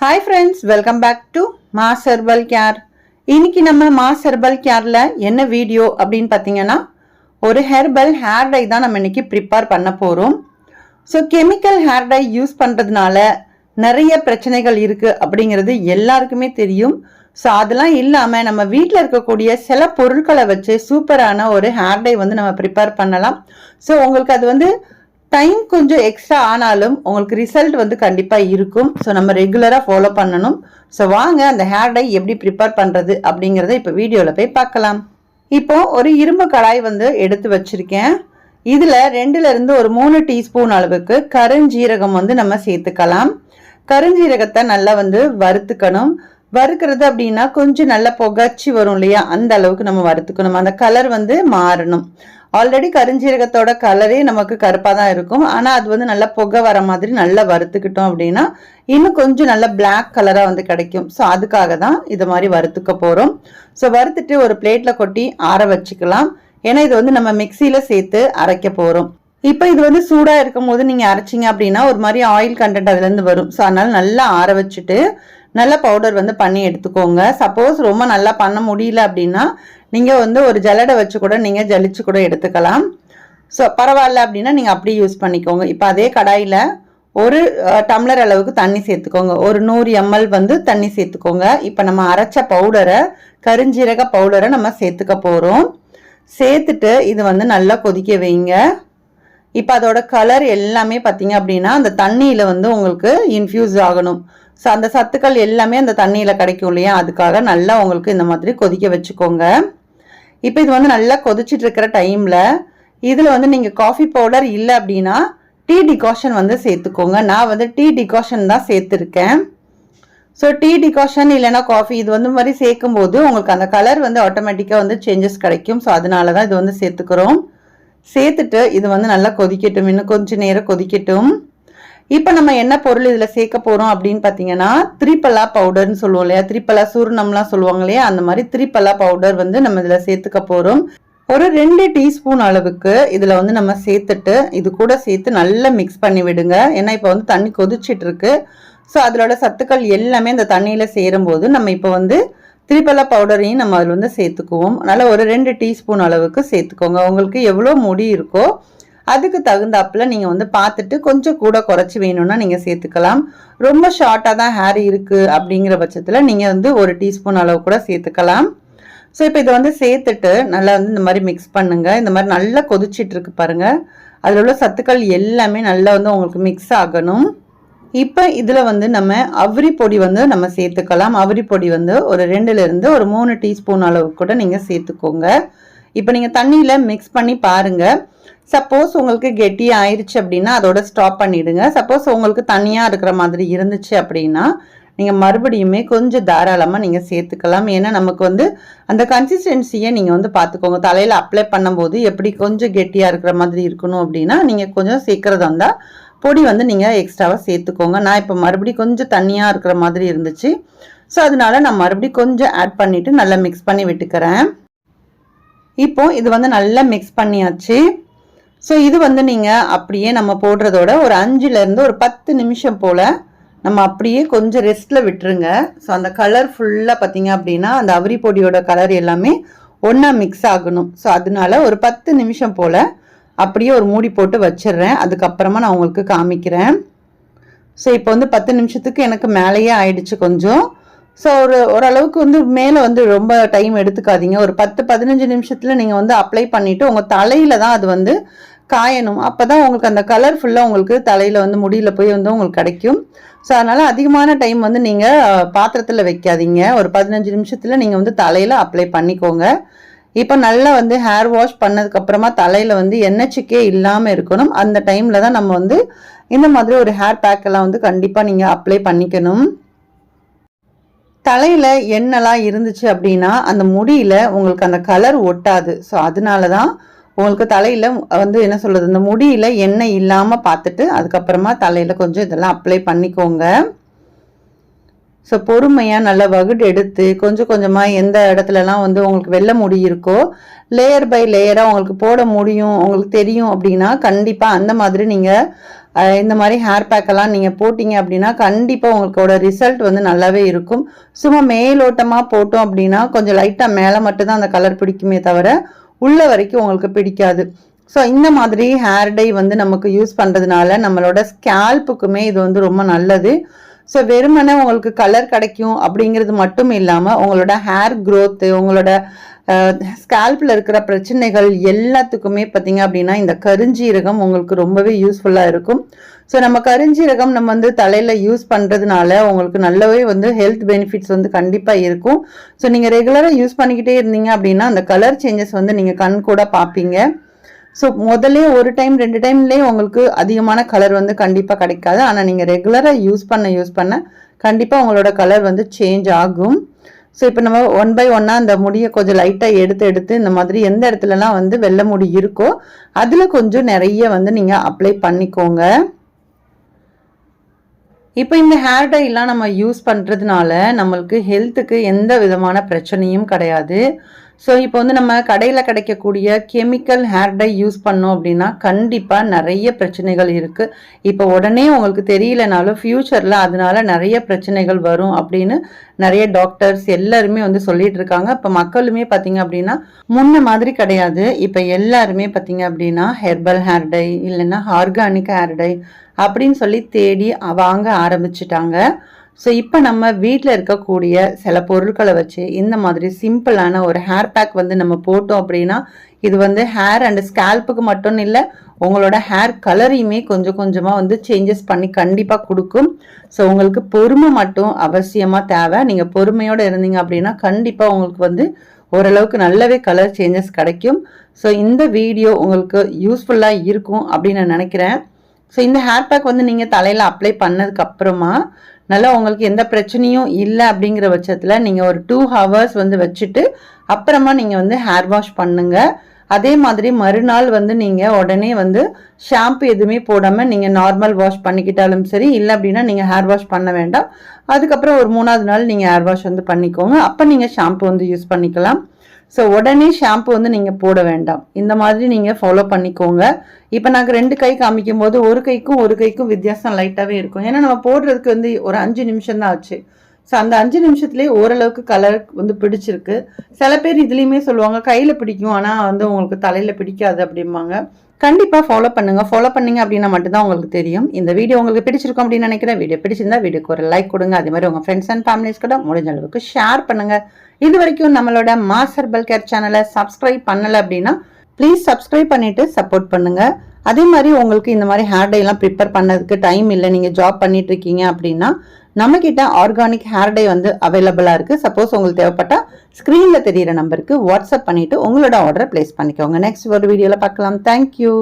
Hi friends, welcome back to Mass Herbal Care. இன்னைக்கு நம்ம mass herbal கேர்ல என்ன video அப்படின்னு பார்த்தீங்கன்னா, ஒரு ஹெர்பல் ஹேர் டை தான் நம்ம இன்னைக்கு ப்ரிப்பேர் பண்ண போகிறோம். So chemical hair dye use பண்ணுறதுனால நிறைய பிரச்சனைகள் இருக்குது அப்படிங்கிறது எல்லாருக்குமே தெரியும். ஸோ அதெல்லாம் இல்லாமல் நம்ம வீட்டில் இருக்கக்கூடிய சில பொருட்களை வச்சு சூப்பரான ஒரு ஹேர் டை வந்து நம்ம ப்ரிப்பேர் பண்ணலாம். ஸோ உங்களுக்கு அது டைம் கொஞ்சம் எக்ஸ்ட்ரா ஆனாலும் உங்களுக்கு ரிசல்ட் வந்து கண்டிப்பாக இருக்கும். ஸோ நம்ம ரெகுலராக ஃபாலோ பண்ணணும். ஸோ வாங்க அந்த ஹேர் டை எப்படி ப்ரிப்பேர் பண்ணுறது அப்படிங்கிறத இப்போ வீடியோவில் போய் பார்க்கலாம். இப்போ ஒரு இரும்பு கடாய் வந்து எடுத்து வச்சுருக்கேன். இதில் 2லேருந்து ஒரு 3 டீஸ்பூன் அளவுக்கு கருஞ்சீரகம் வந்து நம்ம சேர்த்துக்கலாம். கருஞ்சீரகத்தை நல்லா வந்து வறுத்துக்கணும். வறுக்கிறது அப்படின்னா கொஞ்சம் நல்லா புகைச்சி வரும் இல்லையா, அந்த அளவுக்கு நம்ம வறுத்துக்கணும். அந்த கலர் வந்து மாறணும். ஆல்ரெடி கருஞ்சீரகத்தோட கலரே நமக்கு கருப்பாக தான் இருக்கும். ஆனால் அது வந்து நல்லா புகை வர மாதிரி நல்லா வறுத்துக்கிட்டோம் அப்படின்னா இன்னும் கொஞ்சம் நல்லா பிளாக் கலராக வந்து கிடைக்கும். ஸோ அதுக்காக தான் இது மாதிரி வறுத்துக்க போகிறோம். ஸோ வறுத்துட்டு ஒரு பிளேட்டில் கொட்டி ஆற வச்சுக்கலாம். ஏன்னா இது வந்து நம்ம மிக்சியில் சேர்த்து அரைக்க போகிறோம். இப்போ இது வந்து சூடாக இருக்கும் போது நீங்கள் அரைச்சிங்க அப்படின்னா ஒரு மாதிரி ஆயில் கண்டென்ட் அதுலேருந்து வரும். ஸோ அதனால நல்லா ஆற வச்சுட்டு நல்ல பவுடர் வந்து பண்ணி எடுத்துக்கோங்க. சப்போஸ் ரொம்ப நல்லா பண்ண முடியல அப்படின்னா நீங்கள் வந்து ஒரு ஜல்லடை வச்சு கூட நீங்கள் ஜலிச்சு கூட எடுத்துக்கலாம். ஸோ பரவாயில்ல அப்படின்னா நீங்கள் அப்படி யூஸ் பண்ணிக்கோங்க. இப்போ அதே கடாயில் ஒரு டம்ளர் அளவுக்கு தண்ணி சேர்த்துக்கோங்க. ஒரு 100 ml வந்து தண்ணி சேர்த்துக்கோங்க. இப்போ நம்ம அரைச்ச பவுடரை, கருஞ்சீரக பவுடரை நம்ம சேர்த்துக்க போகிறோம். சேர்த்துட்டு இது வந்து நல்லா கொதிக்க வைங்க. இப்போ அதோட கலர் எல்லாமே பார்த்தீங்க அப்படின்னா அந்த தண்ணியில் வந்து உங்களுக்கு இன்ஃப்யூஸ் ஆகணும். ஸோ அந்த சத்துக்கள் எல்லாமே அந்த தண்ணியில் கிடைக்கும் இல்லையா, அதுக்காக நல்லா உங்களுக்கு இந்த மாதிரி கொதிக்க வச்சுக்கோங்க. இப்போ இது வந்து நல்லா கொதிச்சுட்டு இருக்கிற டைமில் இதில் வந்து நீங்கள் காஃபி பவுடர் இல்லை அப்படின்னா டீ டிகாஷன் வந்து சேர்த்துக்கோங்க. நான் வந்து டீ டிகாஷன் தான் சேர்த்துருக்கேன். ஸோ டீ டிகாஷன் இல்லைன்னா காஃபி இது வந்து மாதிரி சேர்க்கும் போது உங்களுக்கு அந்த கலர் வந்து ஆட்டோமேட்டிக்காக வந்து சேஞ்சஸ் கிடைக்கும். ஸோ அதனால தான் இது வந்து சேர்த்துக்கிறோம். சேர்த்துட்டு இது வந்து நல்லா கொதிக்கட்டும். இன்னும் கொஞ்சம் நேரம் கொதிக்கட்டும். இப்போ நம்ம என்ன பொருள் இதில் சேர்க்க போகிறோம் அப்படின்னு பார்த்தீங்கன்னா, திரிபலா பவுடர்னு சொல்லுவோம் இல்லையா, திரிபலா சூர்ணம்லாம் சொல்லுவாங்க இல்லையா, அந்த மாதிரி திரிபலா பவுடர் வந்து நம்ம இதில் சேர்த்துக்க போகிறோம். ஒரு 2 டீஸ்பூன் அளவுக்கு இதில் வந்து நம்ம சேர்த்துட்டு இது கூட சேர்த்து நல்லா மிக்ஸ் பண்ணி விடுங்க. ஏன்னா இப்போ வந்து தண்ணி கொதிச்சிட்டு இருக்கு. ஸோ அதோட சத்துக்கள் எல்லாமே இந்த தண்ணியில் சேரும்போது நம்ம இப்போ வந்து திரிபலா பவுடரையும் நம்ம அதில் வந்து சேர்த்துக்குவோம். அதனால் ஒரு 2 டீஸ்பூன் அளவுக்கு சேர்த்துக்கோங்க. உங்களுக்கு எவ்வளோ முடி இருக்கோ அதுக்கு தகுந்தாப்புல நீங்கள் வந்து பார்த்துட்டு கொஞ்சம் கூட குறைச்சி வேணும்னா நீங்கள் சேர்த்துக்கலாம். ரொம்ப ஷார்ட்டாக தான் ஹேர் இருக்குது அப்படிங்கிற பட்சத்தில் நீங்கள் வந்து 1 டீஸ்பூன் அளவு கூட சேர்த்துக்கலாம். ஸோ இப்போ இதை வந்து சேர்த்துட்டு நல்லா வந்து இந்த மாதிரி மிக்ஸ் பண்ணுங்கள். இந்த மாதிரி நல்லா கொதிச்சிட்டு இருக்கு பாருங்கள். அதில் உள்ள சத்துக்கள் எல்லாமே நல்லா வந்து உங்களுக்கு மிக்ஸ் ஆகணும். இப்போ இதில் வந்து நம்ம அவ்ரி பொடி வந்து நம்ம சேர்த்துக்கலாம். அவ்ரி பொடி வந்து ஒரு 2லேருந்து ஒரு 3 டீஸ்பூன் அளவுக்கு கூட நீங்கள் சேர்த்துக்கோங்க. இப்போ நீங்கள் தண்ணியில் மிக்ஸ் பண்ணி பாருங்கள். சப்போஸ் உங்களுக்கு கெட்டி ஆயிடுச்சு அப்படின்னா அதோட ஸ்டாப் பண்ணிவிடுங்க. சப்போஸ் உங்களுக்கு தனியாக இருக்கிற மாதிரி இருந்துச்சு அப்படின்னா நீங்கள் மறுபடியுமே கொஞ்சம் தாராளமாக நீங்கள் சேர்த்துக்கலாம். ஏன்னா நமக்கு வந்து அந்த கன்சிஸ்டன்சியை நீங்கள் வந்து பார்த்துக்கோங்க. தலையில் அப்ளை பண்ணும்போது எப்படி கொஞ்சம் கெட்டியாக இருக்கிற மாதிரி இருக்கணும் அப்படின்னா நீங்கள் கொஞ்சம் சேர்க்குறதா இருந்தால் பொடி வந்து நீங்கள் எக்ஸ்ட்ராவாக சேர்த்துக்கோங்க. நான் இப்போ மறுபடியும் கொஞ்சம் தண்ணியாக இருக்கிற மாதிரி இருந்துச்சு. ஸோ அதனால நான் மறுபடியும் கொஞ்சம் ஆட் பண்ணிவிட்டு நல்லா மிக்ஸ் பண்ணி விட்டுக்கிறேன். இப்போ இது வந்து நல்லா மிக்ஸ் பண்ணியாச்சு. ஸோ இது வந்து நீங்கள் அப்படியே நம்ம போடுறதோட ஒரு 5லேருந்து ஒரு 10 நிமிஷம் போல் நம்ம அப்படியே கொஞ்சம் ரெஸ்ட்டில் விட்டுருங்க. ஸோ அந்த கலர் ஃபுல்லாக பார்த்தீங்க அப்படின்னா அந்த அவ்ரி பொடியோட கலர் எல்லாமே ஒன்றா மிக்ஸ் ஆகணும். ஸோ அதனால ஒரு 10 நிமிஷம் போல் அப்படியே ஒரு மூடி போட்டு வச்சிடுறேன். அதுக்கப்புறமா நான் உங்களுக்கு காமிக்கிறேன். ஸோ இப்போ வந்து 10 நிமிஷத்துக்கு எனக்கு மேலேயே ஆயிடுச்சு கொஞ்சம். ஸோ ஓரளவுக்கு வந்து மேலே வந்து ரொம்ப டைம் எடுத்துக்காதீங்க. ஒரு 10-15 நிமிஷத்தில் நீங்கள் வந்து அப்ளை பண்ணிவிட்டு உங்கள் தலையில் தான் அது வந்து காயணும். அப்போ தான் உங்களுக்கு அந்த கலர் ஃபுல்லாக உங்களுக்கு தலையில் வந்து முடியில் போய் வந்து உங்களுக்கு கிடைக்கும். ஸோ அதனால் அதிகமான டைம் வந்து நீங்கள் பாத்திரத்தில் வைக்காதீங்க. ஒரு 15 நிமிஷத்தில் நீங்கள் வந்து தலையில் அப்ளை பண்ணிக்கோங்க. இப்போ நல்லா வந்து ஹேர் வாஷ் பண்ணதுக்கப்புறமா தலையில் வந்து எண்ணெய்ச்சிக்கே இல்லாமல் இருக்கணும். அந்த டைமில் தான் நம்ம வந்து இந்த மாதிரி ஒரு ஹேர் பேக்கெல்லாம் வந்து கண்டிப்பாக நீங்கள் அப்ளை பண்ணிக்கணும். தலையில் எண்ணெய்லாம் இருந்துச்சு அப்படின்னா அந்த முடியில் உங்களுக்கு அந்த கலர் ஒட்டாது. ஸோ அதனால தான் உங்களுக்கு தலையில் வந்து என்ன சொல்கிறது, இந்த முடியில் எண்ணெய் இல்லாமல் பார்த்துட்டு அதுக்கப்புறமா தலையில் கொஞ்சம் இதெல்லாம் அப்ளை பண்ணிக்கோங்க. ஸோ பொறுமையாக நல்லா வகுடு எடுத்து கொஞ்சம் கொஞ்சமாக எந்த இடத்துலலாம் வந்து உங்களுக்கு வெள்ளை முடி இருக்கோ லேயர் பை லேயராக உங்களுக்கு போட முடியும், உங்களுக்கு தெரியும் அப்படின்னா கண்டிப்பாக அந்த மாதிரி நீங்கள் இந்த மாதிரி ஹேர் பேக்கெல்லாம் நீங்கள் போட்டிங்க அப்படின்னா கண்டிப்பாக உங்களுக்கோட ரிசல்ட் வந்து நல்லாவே இருக்கும். சும்மா மேலோட்டமாக போட்டோம் அப்படின்னா கொஞ்சம் லைட்டாக மேலே மட்டும்தான் அந்த கலர் பிடிக்குமே தவிர உள்ள வரைக்கும் உங்களுக்கு பிடிக்காது. ஸோ இந்த மாதிரி ஹேர் டை வந்து நமக்கு யூஸ் பண்ணுறதுனால நம்மளோட ஸ்கேல்ப்புக்குமே இது வந்து ரொம்ப நல்லது. ஸோ வெறுமனே உங்களுக்கு கலர் கிடைக்கும் அப்படிங்கிறது மட்டும் இல்லாமல் உங்களோட ஹேர் க்ரோத்து, உங்களோட ஸ்கேல்பில் இருக்கிற பிரச்சனைகள் எல்லாத்துக்குமே பார்த்தீங்க அப்படின்னா இந்த கருஞ்சீரகம் உங்களுக்கு ரொம்பவே யூஸ்ஃபுல்லாக இருக்கும். ஸோ நம்ம கருஞ்சீரகம் நம்ம வந்து தலையில் யூஸ் பண்ணுறதுனால உங்களுக்கு நல்லாவே வந்து ஹெல்த் பெனிஃபிட்ஸ் வந்து கண்டிப்பாக இருக்கும். ஸோ நீங்கள் ரெகுலராக யூஸ் பண்ணிக்கிட்டே இருந்தீங்க அப்படின்னா அந்த கலர் சேஞ்சஸ் வந்து நீங்கள் கண் கூட பார்ப்பீங்க. ஸோ முதல்ல ஒரு டைம் 2 டைம்லேயே உங்களுக்கு அதிகமான கலர் வந்து கண்டிப்பாக கிடைக்காது. ஆனால் நீங்கள் ரெகுலராக யூஸ் பண்ண கண்டிப்பாக உங்களோட கலர் வந்து சேஞ்ச் ஆகும். ஸோ இப்போ நம்ம 1 by 1 அந்த முடியை கொஞ்சம் லைட்டாக எடுத்து இந்த மாதிரி எந்த இடத்துலலாம் வந்து வெள்ளை முடி இருக்கோ அதில் கொஞ்சம் நிறைய வந்து நீங்கள் அப்ளை பண்ணிக்கோங்க. இப்போ இந்த ஹேர் டைலாம் நம்ம யூஸ் பண்ணுறதுனால நம்மளுக்கு ஹெல்த்துக்கு எந்த விதமான பிரச்சனையும் கிடையாது. ஸோ இப்போ வந்து நம்ம கடையில் கிடைக்கக்கூடிய கெமிக்கல் ஹேர் டை யூஸ் பண்ணோம் அப்படின்னா கண்டிப்பாக நிறைய பிரச்சனைகள் இருக்குது. இப்போ உடனே உங்களுக்கு தெரியலனாலும் ஃப்யூச்சரில் அதனால நிறைய பிரச்சனைகள் வரும் அப்படின்னு நிறைய டாக்டர்ஸ் எல்லாருமே வந்து சொல்லிட்டு இருக்காங்க. இப்போ மக்களுமே பார்த்தீங்க அப்படின்னா முன்ன மாதிரி கிடையாது. இப்போ எல்லாருமே பார்த்தீங்க அப்படின்னா ஹெர்பல் ஹேர் டை இல்லைன்னா ஆர்கானிக் ஹேர் டை அப்படின்னு சொல்லி தேடி வாங்க ஆரம்பிச்சிட்டாங்க. ஸோ இப்போ நம்ம வீட்டில் இருக்கக்கூடிய சில பொருட்களை வச்சு இந்த மாதிரி சிம்பிளான ஒரு ஹேர் பேக் வந்து நம்ம போட்டோம் அப்படின்னா இது வந்து ஹேர் அண்ட் ஸ்கேல்ப்புக்கு மட்டும் இல்லை உங்களோட ஹேர் கலரையுமே கொஞ்சம் கொஞ்சமாக வந்து சேஞ்சஸ் பண்ணி கண்டிப்பாக கொடுக்கும். ஸோ உங்களுக்கு பொறுமை மட்டும் அவசியமாக தேவை. நீங்கள் பொறுமையோடு இருந்தீங்க அப்படின்னா கண்டிப்பாக உங்களுக்கு வந்து ஓரளவுக்கு நல்லாவே கலர் சேஞ்சஸ் கிடைக்கும். ஸோ இந்த வீடியோ உங்களுக்கு யூஸ்ஃபுல்லாக இருக்கும் அப்படின்னு நான் நினைக்கிறேன். ஸோ இந்த ஹேர் பேக் வந்து நீங்கள் தலையில் அப்ளை பண்ணதுக்கு அப்புறமா நல்லா உங்களுக்கு எந்த பிரச்சனையும் இல்லை அப்படிங்கிற பட்சத்தில் நீங்கள் ஒரு 2 hours வந்து வச்சுட்டு அப்புறமா நீங்கள் வந்து ஹேர் வாஷ் பண்ணுங்க. அதே மாதிரி மறுநாள் வந்து நீங்கள் உடனே வந்து ஷாம்பு எதுவுமே போடாமல் நீங்கள் நார்மல் வாஷ் பண்ணிக்கிட்டாலும் சரி, இல்லை அப்படின்னா நீங்கள் ஹேர் வாஷ் பண்ண வேண்டாம். அதுக்கப்புறம் ஒரு 3ஆவது நாள் நீங்கள் ஹேர் வாஷ் வந்து பண்ணிக்கோங்க. அப்போ நீங்கள் ஷாம்பு வந்து யூஸ் பண்ணிக்கலாம். ஸோ உடனே ஷாம்பு வந்து நீங்கள் போட வேண்டாம். இந்த மாதிரி நீங்கள் ஃபாலோ பண்ணிக்கோங்க. இப்போ நாங்கள் 2 கை காமிக்கும் போது ஒரு கைக்கும் வித்தியாசம் லைட்டாகவே இருக்கும். ஏன்னா நம்ம போடுறதுக்கு வந்து ஒரு 5 நிமிஷம் தான் ஆச்சு. ஸோ அந்த 5 நிமிஷத்துலேயே ஓரளவுக்கு கலர் வந்து பிடிச்சிருக்கு. சில பேர் இதுலேயுமே சொல்லுவாங்க கையில் பிடிக்கும் ஆனால் வந்து உங்களுக்கு தலையில் பிடிக்காது அப்படிம்பாங்க. கண்டிப்பாக ஃபாலோ பண்ணீங்க அப்படின்னா மட்டும்தான் உங்களுக்கு தெரியும். இந்த வீடியோ உங்களுக்கு பிடிச்சிருக்கும் அப்படின்னு நினைக்கிறேன். வீடியோ பிடிச்சிருந்தா வீடியோக்கு ஒரு லைக் கொடுங்க. அதே மாதிரி உங்கள் ஃப்ரெண்ட்ஸ் அண்ட் ஃபேமிலிஸ் கூட முடிஞ்ச அளவுக்கு ஷேர் பண்ணுங்க. இது வரைக்கும் நம்மளோட மாஸ் ஹெர்பல் கேர் சேனலை சப்ஸ்கிரைப் பண்ணலை அப்படின்னா ப்ளீஸ் சப்ஸ்கிரைப் பண்ணிட்டு சப்போர்ட் பண்ணுங்க. அதே மாதிரி உங்களுக்கு இந்த மாதிரி ஹேர் டை எல்லாம் ப்ரிப்பேர் பண்ணதுக்கு டைம் இல்லை, நீங்கள் ஜாப் பண்ணிட்டு இருக்கீங்க அப்படின்னா நம்ம கிட்ட ஆர்கானிக் ஹேர் டை வந்து அவைலபிளா இருக்கு. சப்போஸ் உங்களுக்கு தேவைப்பட்டா ஸ்கிரீன்ல தெரியிற நம்பருக்கு வாட்ஸ்அப் பண்ணிட்டு உங்களோட ஆர்டரை பிளேஸ் பண்ணிக்கோங்க. நெக்ஸ்ட் ஒரு வீடியோல பார்க்கலாம். தேங்க்யூ.